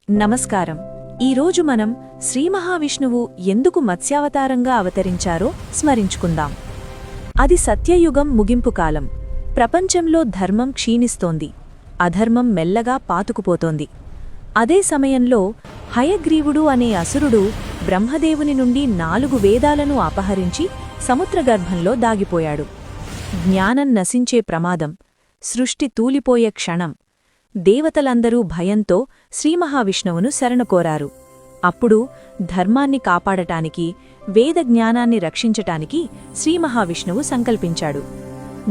నమస్కారం. ఈరోజు మనం శ్రీ మహావిష్ణువు ఎందుకు మత్స్యావతారంగా అవతరించారో స్మరించుకుందాం. అది సత్యయుగం ముగింపు కాలం. ప్రపంచంలో ధర్మం క్షీణిస్తోంది, అధర్మం మెల్లగా పాతుకుపోతోంది. అదే సమయంలో హయగ్రీవుడు అనే అసురుడు బ్రహ్మదేవుని నుండి 4 వేదాలను అపహరించి సముద్రగర్భంలో దాగిపోయాడు. జ్ఞానం నశించే ప్రమాదం, సృష్టి తూలిపోయే క్షణం. దేవతలందరూ భయంతో శ్రీమహావిష్ణువును శరణకోరారు. అప్పుడు ధర్మాన్ని కాపాడటానికి, వేద జ్ఞానాన్ని రక్షించటానికి శ్రీమహావిష్ణువు సంకల్పించాడు.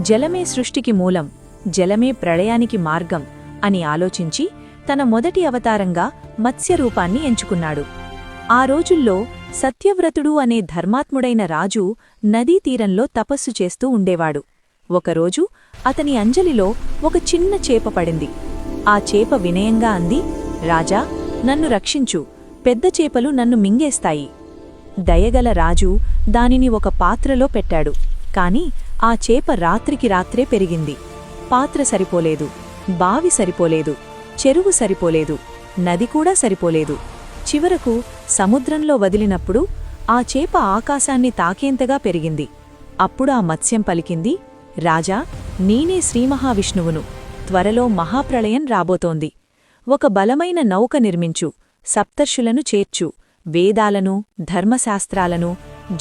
జలమే సృష్టికి మూలం, జలమే ప్రళయానికి మార్గం అని ఆలోచించి తన మొదటి అవతారంగా మత్స్యరూపాన్ని ఎంచుకున్నాడు. ఆ రోజుల్లో సత్యవ్రతుడు అనే ధర్మాత్ముడైన రాజు నదీ తీరంలో తపస్సు చేస్తూ ఉండేవాడు. ఒకరోజు అతని అంజలిలో ఒక చిన్న చేప పడింది. ఆ చేప వినయంగా అంది, రాజా, నన్ను రక్షించు, పెద్ద చేపలు నన్ను మింగేస్తాయి. దయగల రాజు దానిని ఒక పాత్రలో పెట్టాడు. కాని ఆ చేప రాత్రికి రాత్రే పెరిగింది. పాత్ర సరిపోలేదు, బావి సరిపోలేదు, చెరువు సరిపోలేదు, నది కూడా సరిపోలేదు. చివరకు సముద్రంలో వదిలినప్పుడు ఆ చేప ఆకాశాన్ని తాకేంతగా పెరిగింది. అప్పుడు ఆ మత్స్యం పలికింది, రాజా, నేనే శ్రీమహావిష్ణువును. త్వరలో మహాప్రళయం రాబోతోంది. ఒక బలమైన నౌక నిర్మించు, సప్తర్షులను చేర్చు, వేదాలను, ధర్మశాస్త్రాలను,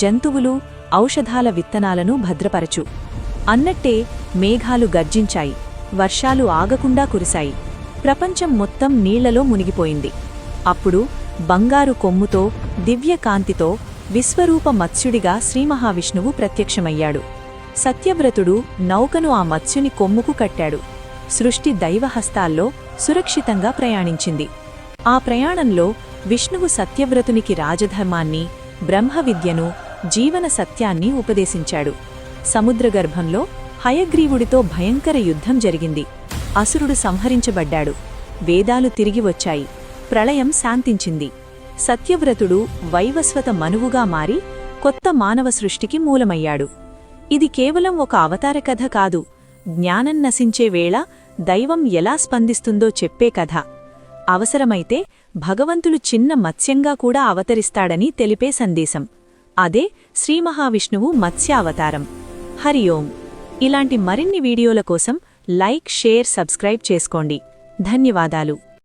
జంతువులు, ఔషధాల విత్తనాలను భద్రపరచు. అన్నట్టే మేఘాలు గర్జించాయి, వర్షాలు ఆగకుండా కురిశాయి. ప్రపంచం మొత్తం నీళ్లలో మునిగిపోయింది. అప్పుడు బంగారు కొమ్ముతో, దివ్యకాంతితో విశ్వరూప మత్స్యుడిగా శ్రీమహావిష్ణువు ప్రత్యక్షమయ్యాడు. సత్యవ్రతుడు నౌకను ఆ మత్స్యుని కొమ్ముకు కట్టాడు. సృష్టి దైవహస్తాల్లో సురక్షితంగా ప్రయాణించింది. ఆ ప్రయాణంలో విష్ణువు సత్యవ్రతునికి రాజధర్మాన్ని, బ్రహ్మవిద్యను, జీవన సత్యాన్ని ఉపదేశించాడు. సముద్రగర్భంలో హయగ్రీవుడితో భయంకర యుద్ధం జరిగింది. అసురుడు సంహరించబడ్డాడు. వేదాలు తిరిగి వచ్చాయి. ప్రళయం శాంతించింది. సత్యవ్రతుడు వైవస్వత మనువుగా మారి కొత్త మానవ సృష్టికి మూలమయ్యాడు. ఇది కేవలం ఒక అవతార కథ కాదు, జ్ఞానం నశించే వేళ దైవం ఎలా స్పందిస్తుందో చెప్పే కథ. అవసరమైతే భగవంతుడు చిన్న మత్స్యంగా కూడా అవతరిస్తాడని తెలిపే సందేశం. అదే శ్రీమహావిష్ణువు మత్స్య అవతారం. హరి ఓం. ఇలాంటి మరిన్ని వీడియోల కోసం లైక్, షేర్, సబ్స్క్రైబ్ చేసుకోండి. ధన్యవాదాలు.